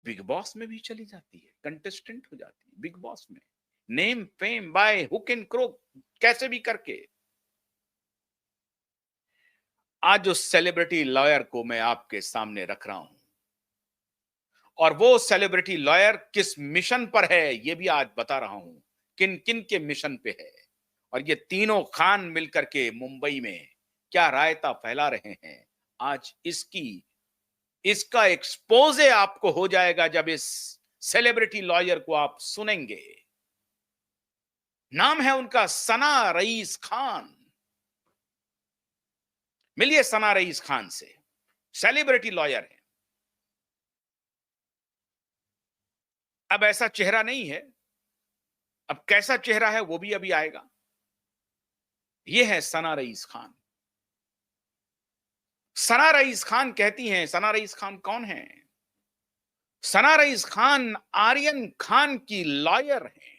Big boss में भी चली जाती है, कंटेस्टेंट हो जाती है बिग बॉस में, name fame by hook and crook, कैसे भी करके। आज जो सेलिब्रिटी लॉयर को मैं आपके सामने रख रहा हूं, और वो सेलिब्रिटी लॉयर किस मिशन पर है ये भी आज बता रहा हूं, किन किन के मिशन पे है। और ये तीनों खान मिलकर के मुंबई में क्या रायता फैला रहे हैं, आज इसका एक्सपोजे आपको हो जाएगा जब इस सेलिब्रिटी लॉयर को आप सुनेंगे। नाम है उनका सना रईस खान। मिलिए सना रईस खान से, सेलिब्रिटी लॉयर है। अब ऐसा चेहरा नहीं है, अब कैसा चेहरा है वो भी अभी आएगा। ये है सना रईस खान। सना रईस खान कहती हैं, सना रईस खान कौन है? सना रईस खान आर्यन खान की लॉयर हैं,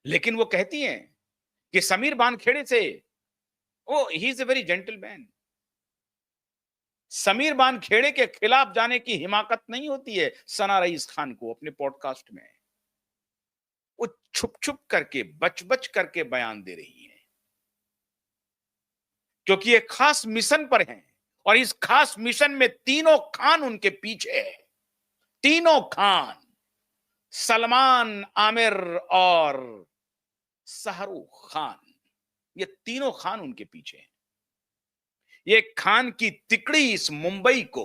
लेकिन वो कहती हैं कि समीर बानखेड़े से, oh he is a very gentleman, Sameer Wankhede के खिलाफ जाने की हिमाकत नहीं होती है सना रईस खान को अपने पॉडकास्ट में। वो छुप छुप करके, बच बच करके बयान दे रही है, क्योंकि एक खास मिशन पर हैं, और इस खास मिशन में तीनों खान उनके पीछे है। तीनों खान, सलमान, आमिर और शाहरुख खान, ये तीनों खान उनके पीछे हैं। ये खान की तिकड़ी इस मुंबई को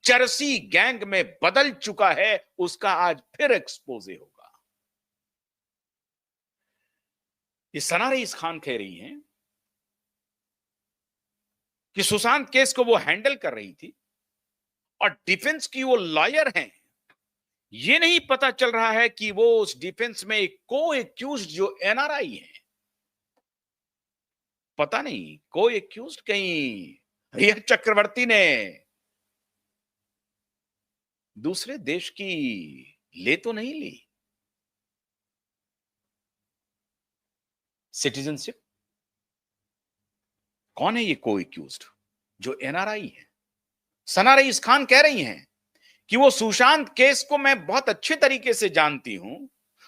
चरसी गैंग में बदल चुका है, उसका आज फिर एक्सपोजे होगा। ये सना रईस खान कह रही हैं कि सुशांत केस को वो हैंडल कर रही थी, और डिफेंस की वो लॉयर हैं। ये नहीं पता चल रहा है कि वो उस डिफेंस में एक को एक्यूज जो एनआरआई है, पता नहीं को एक्यूज कहीं रिया चक्रवर्ती ने दूसरे देश की ले तो नहीं ली सिटीजनशिप। कौन है ये को एक्यूज्ड जो एनआरआई है? सना रईस खान कह रही हैं कि वो सुशांत केस को मैं बहुत अच्छे तरीके से जानती हूं,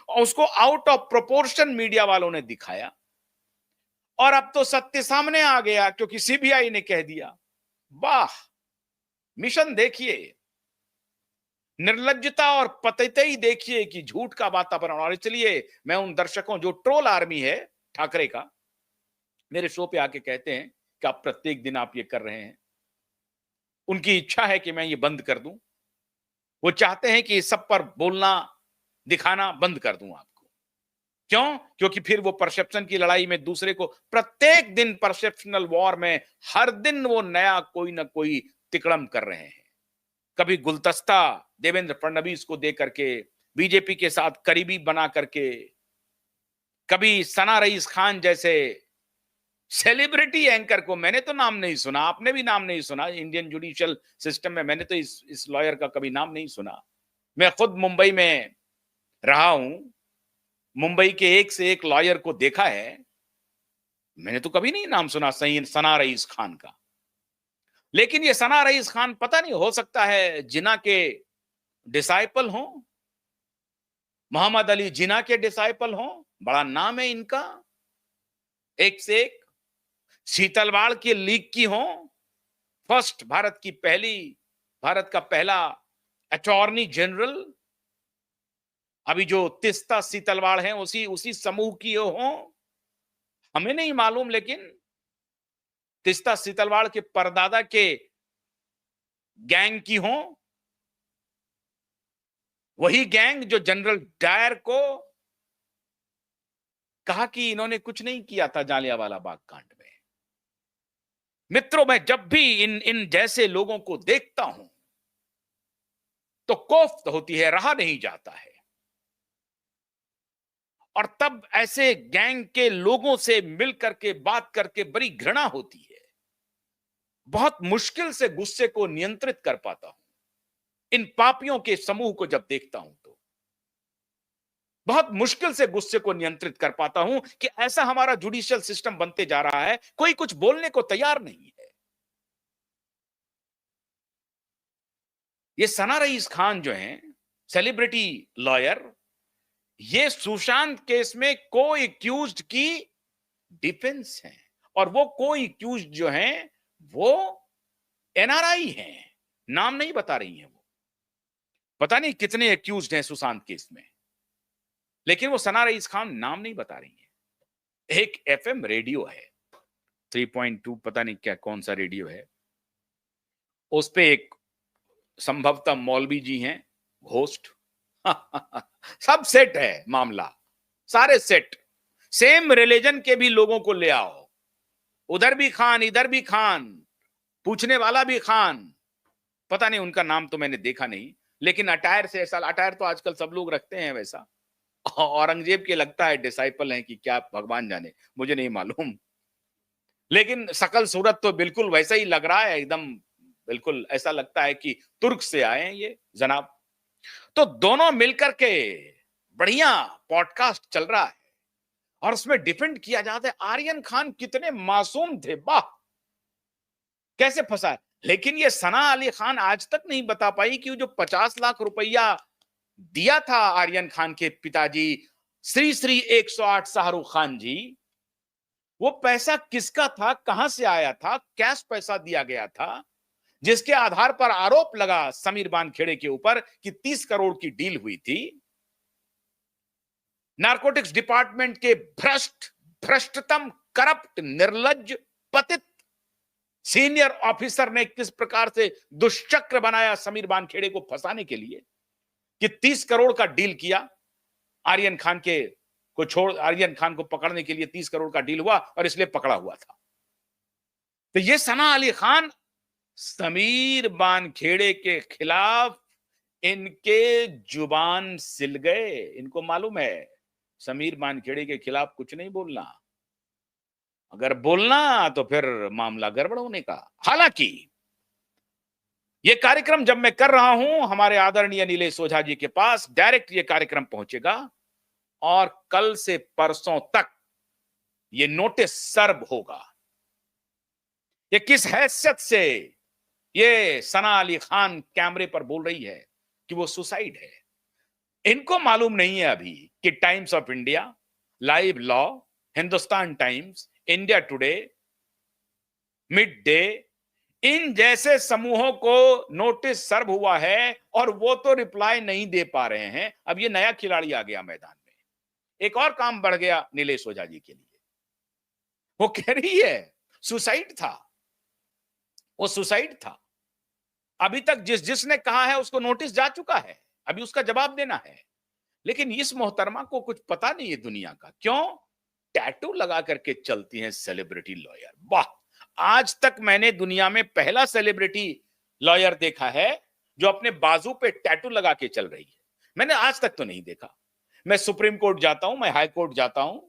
और उसको आउट ऑफ प्रोपोर्शन मीडिया वालों ने दिखाया, और अब तो सत्य सामने आ गया क्योंकि सीबीआई ने कह दिया। वाह, मिशन देखिए, निर्लज्जता और पतई देखिए कि झूठ का वातावरण। और इसलिए मैं उन दर्शकों, जो ट्रोल आर्मी है ठाकरे का, मेरे शो पे आके कहते हैं कि आप प्रत्येक दिन आप ये कर रहे हैं, उनकी इच्छा है कि मैं ये बंद कर दूं। वो चाहते हैं कि सब पर बोलना, दिखाना बंद कर दूं आपको। क्यों? क्योंकि फिर वो परसेप्शन की लड़ाई में दूसरे को, प्रत्येक दिन परसेप्शनल वॉर में हर दिन वो नया कोई ना कोई तिकड़म कर रहे हैं। कभी गुलदस्ता देवेंद्र फडणवीस को दे करके, बीजेपी के साथ करीबी बना करके, कभी सना रईस खान जैसे सेलिब्रिटी एंकर को, मैंने तो नाम नहीं सुना, आपने भी नाम नहीं सुना इंडियन जुडिशियल सिस्टम में, मैंने तो इस लॉयर का कभी नाम नहीं सुना। मैं खुद मुंबई में रहा हूं, मुंबई के एक से एक लॉयर को देखा है, मैंने तो कभी नहीं नाम सुना सही सना रईस खान का। लेकिन ये सना रईस खान पता नहीं, हो सकता है जिन्ना के डिसाइपल हों, मोहम्मद अली जिन्ना के डिसाइपल हों, बड़ा नाम है इनका, एक से एक। शीतलवाड़ की लीग की हों, फर्स्ट भारत का पहला अटॉर्नी जनरल, अभी जो तिस्ता शीतलवाड़ है उसी उसी समूह की हों, हमें नहीं मालूम, लेकिन तिस्ता शीतलवाड़ के परदादा के गैंग की हों, वही गैंग जो जनरल डायर को कहा कि इन्होंने कुछ नहीं किया था जालियांवाला बाग कांड में। मित्रों, मैं जब भी इन इन जैसे लोगों को देखता हूं तो कोफ्त होती है, रहा नहीं जाता है। और तब ऐसे गैंग के लोगों से मिल करके, बात करके बड़ी घृणा होती है। बहुत मुश्किल से गुस्से को नियंत्रित कर पाता हूं इन पापियों के समूह को जब देखता हूं, तो बहुत मुश्किल से गुस्से को नियंत्रित कर पाता हूं कि ऐसा हमारा जुडिशियल सिस्टम बनते जा रहा है, कोई कुछ बोलने को तैयार नहीं है। ये सना रईस खान जो हैं सेलिब्रिटी लॉयर, ये सुशांत केस में को एक्यूज्ड की डिफेंस है, और वो को एक्यूज्ड जो हैं वो एनआरआई हैं, नाम नहीं बता रही हैं वो। पता नहीं कितने एक्यूज्ड हैं सुशांत केस में, लेकिन वो सना रईस खान नाम नहीं बता रही हैं। एक एफएम रेडियो है 3.2, पता नहीं क्या कौन सा रेडियो है, उस पे एक संभवतः मौलवी जी हैं होस्ट। सब सेट है मामला, सारे सेट, सेम रिलीजन के भी लोगों को ले आओ, उधर भी खान इधर भी खान, पूछने वाला भी खान। पता नहीं उनका नाम तो मैंने देखा नहीं, लेकिन अटायर से ऐसा, अटायर तो आजकल सब लोग रखते हैं वैसा। औरंगजेब के लगता है डिसाइपल हैं कि क्या, भगवान जाने, मुझे नहीं मालूम, लेकिन शकल सूरत तो बिल्कुल वैसा ही लग रहा है, एकदम बिल्कुल ऐसा लगता है कि तुर्क से आए हैं ये जनाब। तो दोनों मिलकर के बढ़िया पॉडकास्ट चल रहा है और उसमें डिफेंड किया जाता है आर्यन खान कितने मासूम थे, वाह कैसे फंसा है। लेकिन ये सना अली खान आज तक नहीं बता पाई कि जो 50 लाख रुपया दिया था आर्यन खान के पिताजी श्री श्री 108 शाहरुख खान जी, वो पैसा किसका था, कहां से आया था, कैश पैसा दिया गया था, जिसके आधार पर आरोप लगा समीर बानखेड़े के ऊपर कि 30 करोड़ की डील हुई थी। नारकोटिक्स डिपार्टमेंट के भ्रष्टतम, करप्ट, निर्लज्ज, पतित सीनियर ऑफिसर ने किस प्रकार से दुष्चक्र बनाया समीर बानखेड़े को फंसाने के लिए कि 30 करोड़ का डील किया। आर्यन खान आर्यन खान को पकड़ने के लिए 30 करोड़ का डील हुआ और इसलिए पकड़ा हुआ था। तो ये सना अली खान समीर बानखेड़े के खिलाफ इनके जुबान सिल गए, इनको मालूम है समीर बानखेड़े के खिलाफ कुछ नहीं बोलना, अगर बोलना तो फिर मामला गड़बड़ होने का। हालांकि ये कार्यक्रम जब मैं कर रहा हूं, हमारे आदरणीय नीलेश ओझा जी के पास डायरेक्ट ये कार्यक्रम पहुंचेगा और कल से परसों तक ये नोटिस सर्व होगा। ये किस हैसियत से ये सना अली खान कैमरे पर बोल रही है कि वो सुसाइड है। इनको मालूम नहीं है अभी कि Times of India, Live Law, Hindustan Times, India Today, Mid Day, इन जैसे समूहों को नोटिस सर्व हुआ है और वो तो रिप्लाई नहीं दे पा रहे हैं। अब ये नया खिलाड़ी आ गया मैदान में, एक और काम बढ़ गया नीलेश ओझा जी के लिए। वो कह रही है सुसाइड था, वो सुसाइड था। अभी तक जिसने कहा है उसको नोटिस जा चुका है, अभी उसका जवाब देना है। लेकिन इस मोहतरमा को कुछ पता नहीं है दुनिया का, क्यों टैटू लगा करके चलती हैं सेलिब्रिटी लॉयर। वाह, आज तक मैंने दुनिया में पहला सेलिब्रिटी लॉयर देखा है जो अपने बाजू पे टैटू लगा के चल रही है। मैंने आज तक तो नहीं देखा। मैं सुप्रीम कोर्ट जाता हूं, मैं हाई कोर्ट जाता हूं,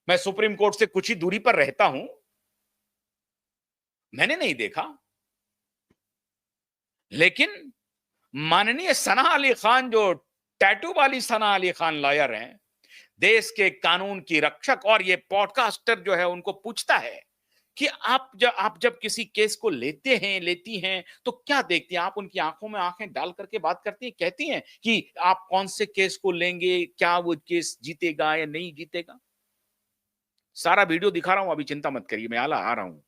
मैं सुप्रीम कोर्ट से कुछ ही दूरी पर रहता हूं, मैंने नहीं देखा। लेकिन माननीय सना अली खान, जो टैटू वाली सना अली खान लॉयर हैं, देश के कानून की रक्षक, और ये पॉडकास्टर जो है उनको पूछता है कि आप जब किसी केस को लेती हैं तो क्या देखती हैं, आप उनकी आंखों में आंखें डाल करके बात करती हैं, कहती हैं कि आप कौन से केस को लेंगे, क्या वो केस जीतेगा या नहीं जीतेगा। सारा वीडियो दिखा रहा हूं, अभी चिंता मत करिए, मैं आ रहा हूं।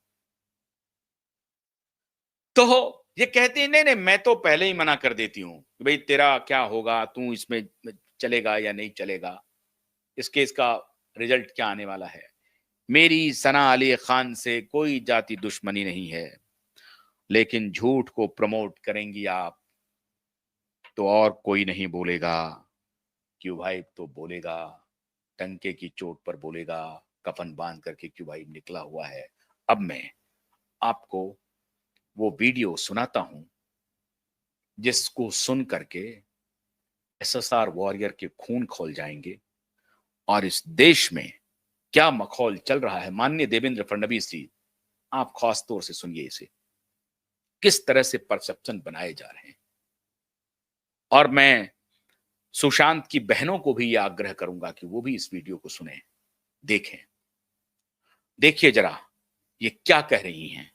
तो ये कहते हैं नहीं नहीं, मैं तो पहले ही मना कर देती हूं कि भाई तेरा क्या होगा, तू इसमें चलेगा या नहीं चलेगा, इस केस का रिजल्ट क्या आने वाला है। मेरी सना अली खान से कोई जाति दुश्मनी नहीं है, लेकिन झूठ को प्रमोट करेंगी आप तो और कोई नहीं बोलेगा। क्यों भाई तो बोलेगा, टंके की चोट पर बोलेगा, कफन बांध करके क्यों भाई निकला हुआ है। अब मैं आपको वो वीडियो सुनाता हूं जिसको सुन करके एसएसआर वॉरियर के खून खौल जाएंगे और इस देश में क्या मखौल चल रहा है। माननीय देवेंद्र फडणवीस जी, आप खास तौर से सुनिए इसे, किस तरह से परसेप्शन बनाए जा रहे हैं। और मैं सुशांत की बहनों को भी यह आग्रह करूंगा कि वो भी इस वीडियो को सुने, देखें। देखिए जरा ये क्या कह रही हैं।